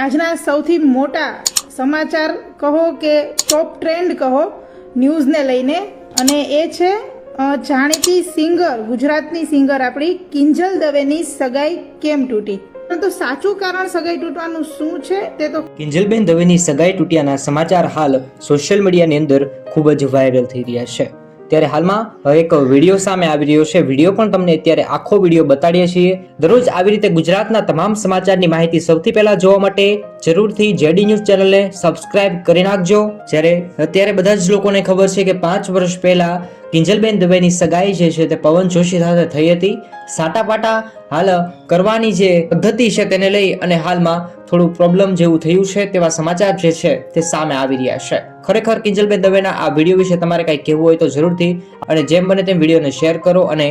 આજના સૌથી મોટા સમાચાર કહો કે ટોપ ટ્રેન્ડ કહો ન્યૂઝને લઈને, અને એ છે જાણીતી સિંગર, ગુજરાતની સિંગર આપણી કિંજલ દવેની સગાઈ કેમ તૂટી. પરંતુ સાચું કારણ સગાઈ તૂટવાનું શું છે તે તો કિંજલબેન દવેની સગાઈ તૂટ્યાના સમાચાર હાલ સોશિયલ મીડિયાની અંદર ખૂબ જ વાયરલ થઈ રહ્યા છે. ત્યારે હાલમાં એક વિડીયો સામે આવી રહ્યો છે. વિડીયો પણ તમને અત્યારે આખો વિડીયો બતાડીએ છીએ. દરરોજ આવી રીતે ગુજરાતના તમામ સમાચારની માહિતી સૌથી પહેલા જોવા માટે જરૂરથી જેડી ન્યૂઝ ચેનલને સબસ્ક્રાઇબ કરી નાખજો. જ્યારે અત્યારે બધા જ લોકોને ખબર છે કે 5 વર્ષ પહેલા કિંજલબેન દવેની સગાઈ જે છે તે પવન જોશી સાથે થઈ હતી. સાટાપાટા હાલ કરવાની જે પદ્ધતિ છે તેને લઈ અને હાલમાં થોડું પ્રોબ્લેમ જેવું થયું છે તેવા સમાચાર જે છે તે સામે આવી રહ્યા છે. ખરેખર કિંજલબેન દવેના આ વિડીયો વિશે તમારે કંઈ કહેવું હોય તો જરૂરથી અને જેમ બને તેમ વિડીયોને શેર કરો અને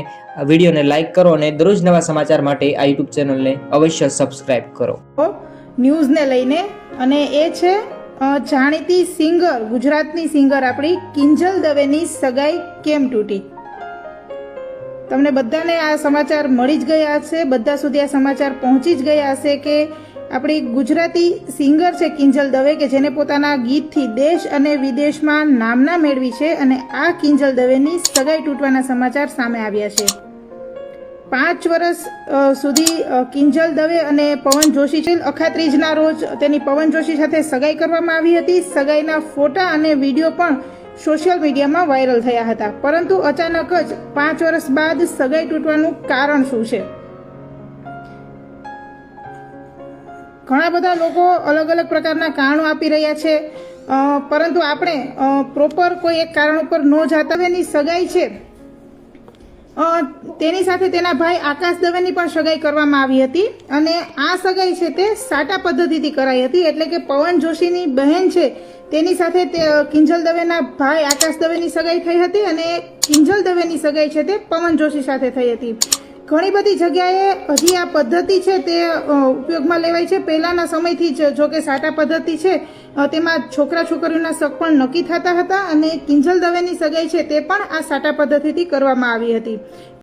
વિડીયોને લાઈક કરો અને દરરોજ નવા સમાચાર માટે આ યુટ્યુબ ચેનલને અવશ્ય સબસ્ક્રાઇબ કરો. ન્યૂઝને લઈને, અને એ છે જાણીતી સિંગર, ગુજરાતની સિંગર આપણી કિંજલ દવેની સગાઈ કેમ તૂટી. તમને બધાને આ સમાચાર મળી જ ગયા હશે, બધા સુધી આ સમાચાર પહોંચી જ ગયા હશે કે આપણી ગુજરાતી સિંગર છે કિંજલ દવે, કે જેને પોતાના ગીતથી દેશ અને વિદેશમાં નામના મેળવી છે, અને આ કિંજલ દવેની સગાઈ તૂટવાના સમાચાર સામે આવ્યા છે. 5 વર્ષ સુધી કિંજલ દવે અને પવન જોશી છે. અખાત્રીજના રોજ તેની પવન જોશી સાથે સગાઈ કરવામાં આવી હતી. સગાઈના ફોટા અને વિડીયો પણ સોશિયલ મીડિયામાં વાયરલ થયા હતા. પરંતુ અચાનક જ 5 વર્ષ બાદ સગાઈ તૂટવાનું કારણ શું છે? ઘણા બધા લોકો અલગ અલગ પ્રકારના કારણો આપી રહ્યા છે, પરંતુ આપણે પ્રોપર કોઈ એક કારણ ઉપર ન જતા. દવેની સગાઈ છે, તેની સાથે તેના ભાઈ આકાશ દવેની પણ સગાઈ કરવામાં આવી હતી, અને આ સગાઈ છે તે સાટા પદ્ધતિથી કરાઈ હતી. એટલે કે પવન જોશીની બહેન છે તેની સાથે કિંજલ દવેના ભાઈ આકાશ દવેની સગાઈ થઈ હતી, અને કિંજલ દવેની સગાઈ છે તે પવન જોશી સાથે થઈ હતી. ઘણી બધી જગ્યાએ હજી આ પદ્ધતિ છે તે ઉપયોગમાં લેવાય છે. પહેલાના સમયથી જ જો કે સાટા પદ્ધતિ છે તેમાં છોકરા છોકરીઓના શક પણ નક્કી થતા હતા, અને કિંજલ દવેની સગાઈ છે તે પણ આ સાટા પદ્ધતિથી કરવામાં આવી હતી.